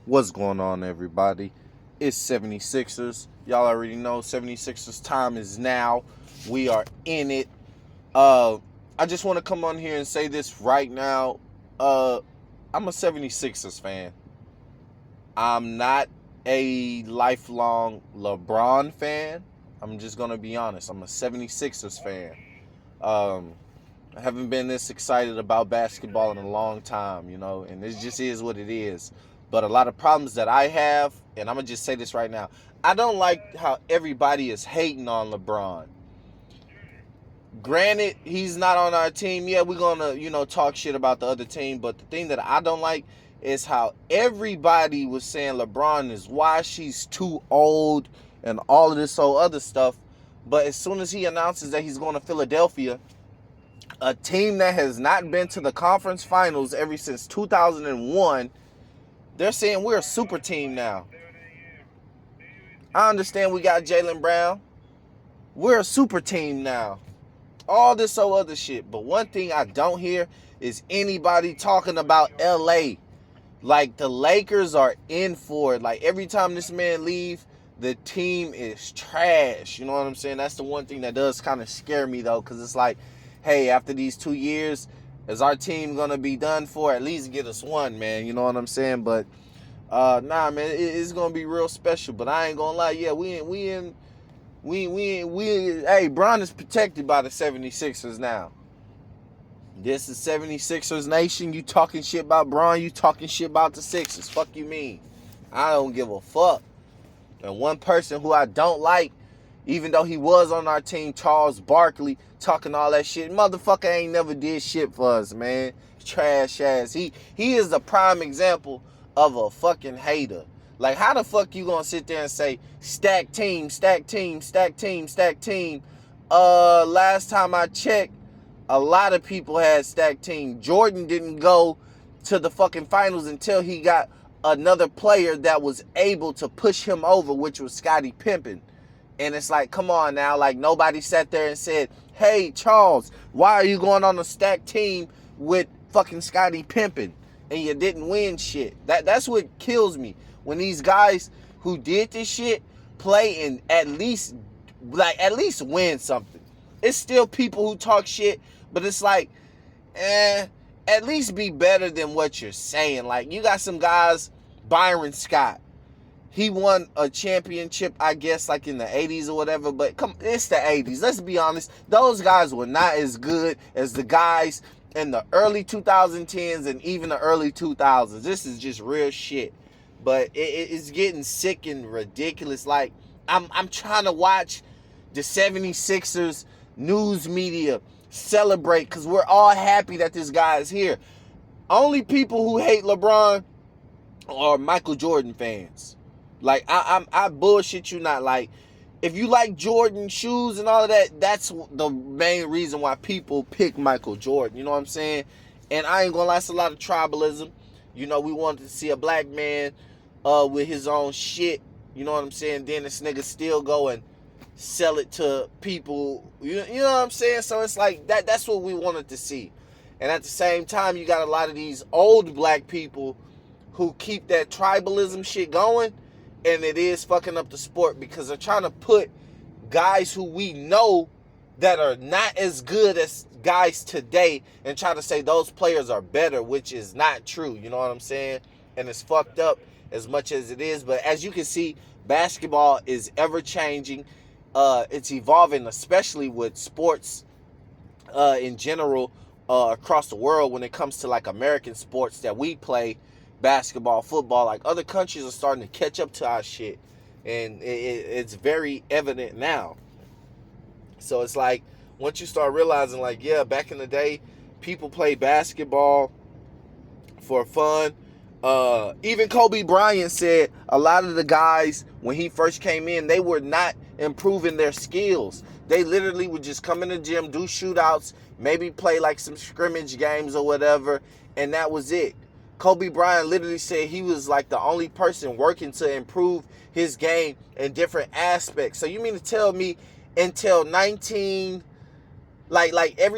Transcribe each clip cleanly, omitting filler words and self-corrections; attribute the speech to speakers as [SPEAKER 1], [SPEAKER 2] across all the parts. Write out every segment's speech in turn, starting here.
[SPEAKER 1] What's going on, everybody? It's 76ers. Y'all already know 76ers time is now. We are in it. I just want to come on here and say this right now. I'm a 76ers fan. I'm not a lifelong LeBron fan. I'm just going to be honest. I'm a 76ers fan. I haven't been this excited about basketball in a long time, and it just is what it is. But a lot of problems that I have, and I'm going to just say this right now. I don't like how everybody is hating on LeBron. Granted, he's not on our team. Yeah, we're going to, talk shit about the other team. But the thing that I don't like is how everybody was saying LeBron is washed, he's too old, and all of this other stuff. But as soon as he announces that he's going to Philadelphia, a team that has not been to the conference finals ever since 2001, they're saying we're a super team now. I understand we got Jaylen Brown. We're a super team now. All this other shit. But one thing I don't hear is anybody talking about LA. Like, the Lakers are in for it. Like, every time this man leaves, the team is trash. You know what I'm saying? That's the one thing that does kind of scare me, though, because it's like, hey, after these 2 years, is our team going to be done for? At least get us one, man. You know what I'm saying? But, nah, man, it's going to be real special. But I ain't going to lie. Yeah, hey, Bron is protected by the 76ers now. This is 76ers Nation. You talking shit about Bron, you talking shit about the Sixers. Fuck you mean? I don't give a fuck. And one person who I don't like, even though he was on our team, Charles Barkley, talking all that shit. Motherfucker ain't never did shit for us, man. Trash ass. He is the prime example of a fucking hater. Like, how the fuck you gonna sit there and say, stack team, stack team, stack team, stack team? Last time I checked, a lot of people had stacked team. Jordan didn't go to the fucking finals until he got another player that was able to push him over, which was Scottie Pippen. And it's like, come on now. Like, nobody sat there and said, hey, Charles, why are you going on a stacked team with fucking Scottie Pippen and you didn't win shit? That's what kills me. When these guys who did this shit play and at least win something. It's still people who talk shit, but it's like, at least be better than what you're saying. Like, you got some guys, Byron Scott. He won a championship, I guess, like in the 80s or whatever, but it's the 80s. Let's be honest. Those guys were not as good as the guys in the early 2010s and even the early 2000s. This is just real shit. But it's getting sick and ridiculous. Like, I'm trying to watch the 76ers news media celebrate because we're all happy that this guy is here. Only people who hate LeBron are Michael Jordan fans. Like, I bullshit you not. Like, if you like Jordan shoes and all of that, that's the main reason why people pick Michael Jordan. You know what I'm saying? And I ain't gonna lie, it's a lot of tribalism. We wanted to see a black man with his own shit. You know what I'm saying? Then this nigga still go and sell it to people. You know what I'm saying? So it's like that's what we wanted to see. And at the same time, you got a lot of these old black people who keep that tribalism shit going, and it is fucking up the sport because they're trying to put guys who we know that are not as good as guys today and try to say those players are better, which is not true. You know what I'm saying? And it's fucked up as much as it is. But as you can see, basketball is ever changing. It's evolving, especially with sports in general across the world when it comes to like American sports that we play, basketball, football. Like, other countries are starting to catch up to our shit. And it's very evident now. So it's like, once you start realizing, like, yeah, back in the day, people played basketball for fun. Even Kobe Bryant said a lot of the guys, when he first came in, they were not improving their skills. They literally would just come in the gym, do shootouts, maybe play like some scrimmage games or whatever, and that was it. Kobe Bryant literally said he was like the only person working to improve his game in different aspects. So you mean to tell me until ever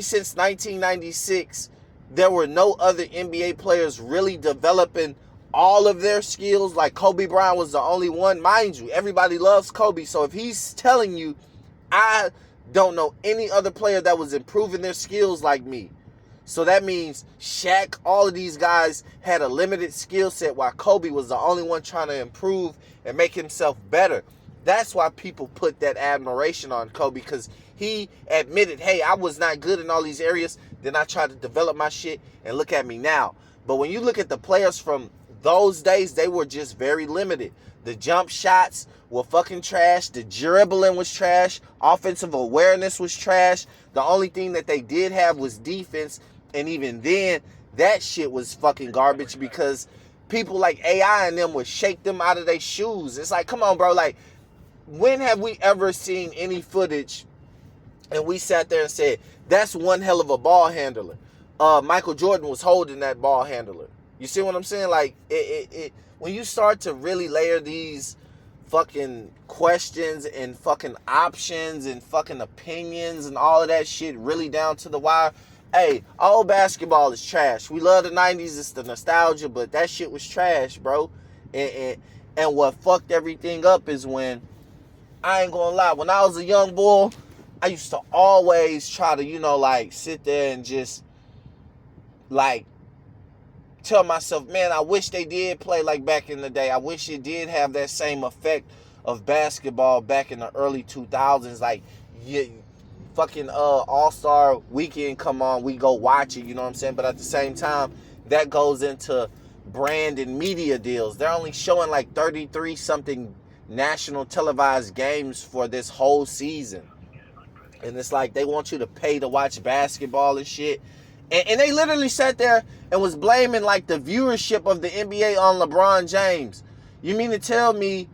[SPEAKER 1] since 1996, there were no other NBA players really developing all of their skills. Like Kobe Bryant was the only one. Mind you, everybody loves Kobe. So if he's telling you, I don't know any other player that was improving their skills like me. So that means Shaq, all of these guys had a limited skill set while Kobe was the only one trying to improve and make himself better. That's why people put that admiration on Kobe, because he admitted, hey, I was not good in all these areas. Then I tried to develop my shit, and look at me now. But when you look at the players from those days, they were just very limited. The jump shots were fucking trash. The dribbling was trash. Offensive awareness was trash. The only thing that they did have was defense. And even then, that shit was fucking garbage, because people like AI and them would shake them out of their shoes. It's like, come on, bro. Like, when have we ever seen any footage and we sat there and said, that's one hell of a ball handler? Michael Jordan was holding that ball handler. You see what I'm saying? Like, when you start to really layer these fucking questions and fucking options and fucking opinions and all of that shit really down to the wire, hey, all basketball is trash. We love the 90s. It's the nostalgia, but that shit was trash, bro. And what fucked everything up is when, I ain't gonna lie, when I was a young boy, I used to always try to, like, sit there and just, like, tell myself, man, I wish they did play like back in the day. I wish it did have that same effect of basketball back in the early 2000s. Like, fucking All-Star Weekend come on, we go watch it, you know what I'm saying? But at the same time, that goes into brand and media deals. They're only showing like 33 something national televised games for this whole season. And it's like they want you to pay to watch basketball and shit. And they literally sat there and was blaming like the viewership of the NBA on LeBron James. You mean to tell me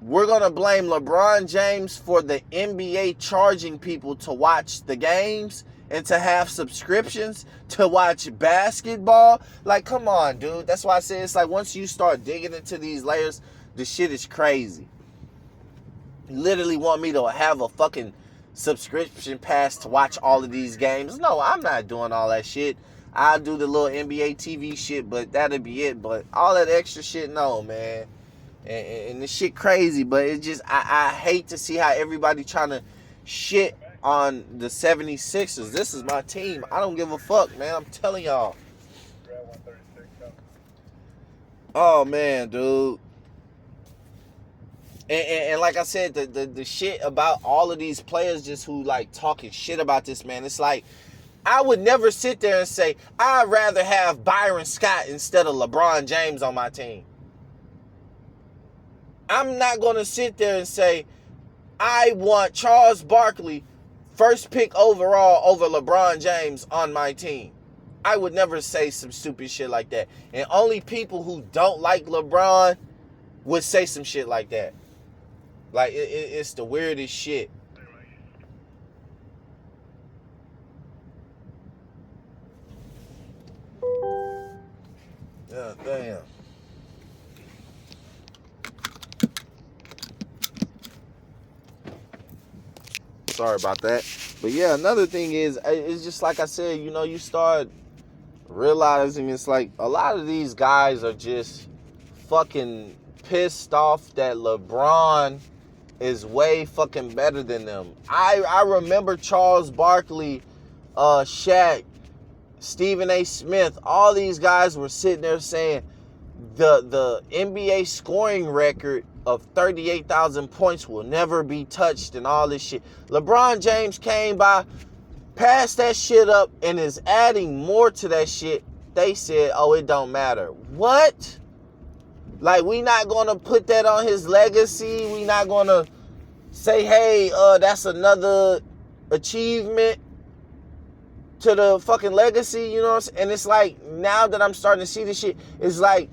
[SPEAKER 1] we're going to blame LeBron James for the NBA charging people to watch the games and to have subscriptions to watch basketball? Like, come on, dude. That's why I say it's like once you start digging into these layers, the shit is crazy. You literally want me to have a fucking subscription pass to watch all of these games? No, I'm not doing all that shit. I'll do the little NBA TV shit, but that'll be it. But all that extra shit, no, man. And the shit crazy, but it just, I hate to see how everybody trying to shit on the 76ers. This is my team. I don't give a fuck, man. I'm telling y'all. Oh, man, dude. And like I said, the shit about all of these players just who like talking shit about this, man. It's like, I would never sit there and say, I'd rather have Byron Scott instead of LeBron James on my team. I'm not going to sit there and say, I want Charles Barkley first pick overall over LeBron James on my team. I would never say some stupid shit like that. And only people who don't like LeBron would say some shit like that. Like, it's the weirdest shit. Yeah, damn. Sorry about that. But yeah, another thing is, it's just like I said, you start realizing it's like a lot of these guys are just fucking pissed off that LeBron is way fucking better than them. I remember Charles Barkley, Shaq, Stephen A. Smith, all these guys were sitting there saying the NBA scoring record of 38,000 points will never be touched and all this shit. LeBron James came by, passed that shit up, and is adding more to that shit. They said, oh, it don't matter. What? Like, we not going to put that on his legacy. We not going to say, hey, that's another achievement to the fucking legacy, you know what I'm saying? And it's like, now that I'm starting to see this shit, it's like,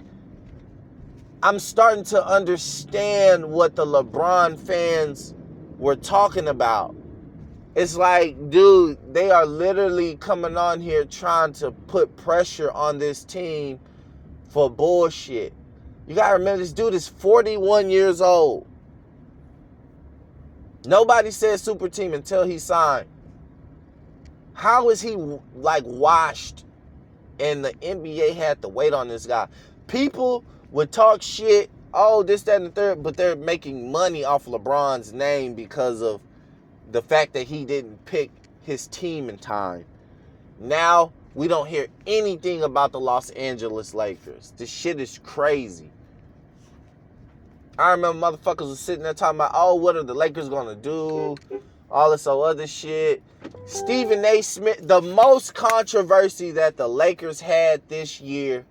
[SPEAKER 1] I'm starting to understand what the LeBron fans were talking about. It's like, dude, they are literally coming on here trying to put pressure on this team for bullshit. You gotta remember, this dude is 41 years old. Nobody said super team until he signed. How is he like washed and the NBA had to wait on this guy? People would talk shit, oh, this, that, and the third, but they're making money off LeBron's name because of the fact that he didn't pick his team in time. Now, we don't hear anything about the Los Angeles Lakers. This shit is crazy. I remember motherfuckers was sitting there talking about, oh, what are the Lakers going to do? All this other shit. Stephen A. Smith, the most controversy that the Lakers had this year,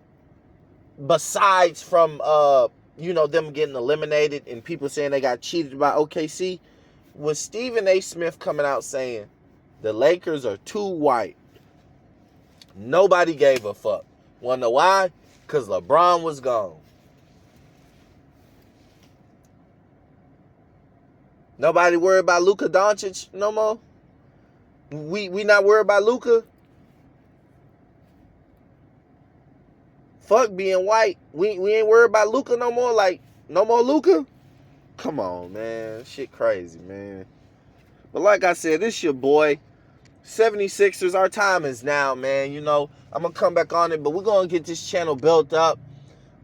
[SPEAKER 1] besides from, them getting eliminated and people saying they got cheated by OKC, was Stephen A. Smith coming out saying the Lakers are too white. Nobody gave a fuck. Wanna know why? Because LeBron was gone. Nobody worried about Luka Doncic no more? We not worried about Luka? Fuck being white. We ain't worried about Luka no more? Like, no more Luka? Come on, man. Shit crazy, man. But like I said, this your boy. 76ers, our time is now, man. I'm going to come back on it, but we're going to get this channel built up.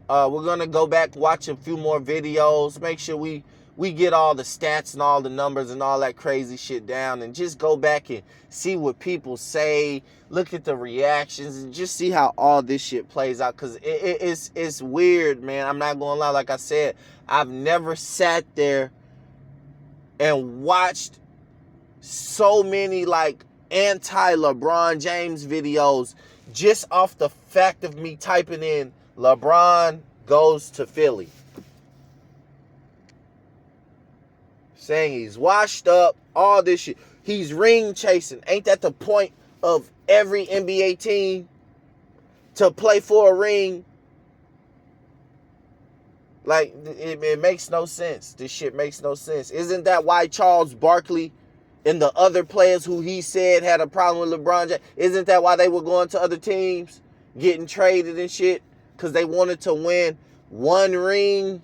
[SPEAKER 1] We're going to go back, watch a few more videos, make sure we get all the stats and all the numbers and all that crazy shit down, and just go back and see what people say, look at the reactions, and just see how all this shit plays out, because it's weird, man. I'm not going to lie. Like I said, I've never sat there and watched so many, like, anti-LeBron James videos just off the fact of me typing in LeBron goes to Philly. Saying he's washed up, all this shit. He's ring chasing. Ain't that the point of every NBA team? To play for a ring? Like, it makes no sense. This shit makes no sense. Isn't that why Charles Barkley and the other players who he said had a problem with LeBron James, isn't that why they were going to other teams, getting traded and shit? Because they wanted to win one ring.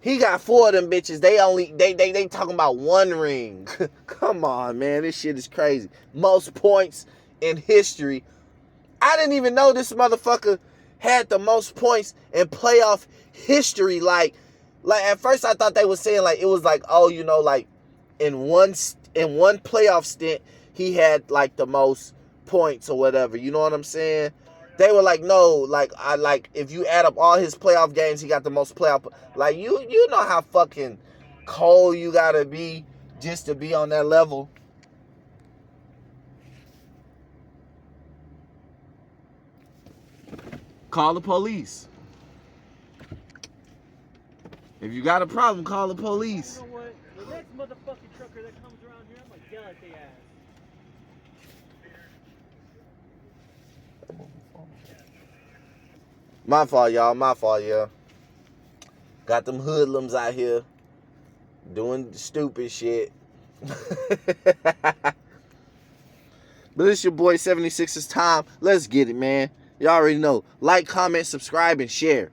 [SPEAKER 1] He got 4 of them bitches. They talking about one ring. Come on, man. This shit is crazy. Most points in history. I didn't even know this motherfucker had the most points in playoff history. Like at first I thought they were saying, like, it was like, oh, like, in one playoff stint, he had, like, the most points or whatever. You know what I'm saying? They were like, no, like, if you add up all his playoff games, he got the most playoff. Like, you know how fucking cold you gotta be just to be on that level. Call the police. If you got a problem, call the police.
[SPEAKER 2] You know what? The next motherfucking trucker that comes around here, I'm gonna yell at their ass.
[SPEAKER 1] My fault, y'all. My fault, yeah. Got them hoodlums out here doing stupid shit. But it's your boy 76's time. Let's get it, man. Y'all already know. Like, comment, subscribe, and share.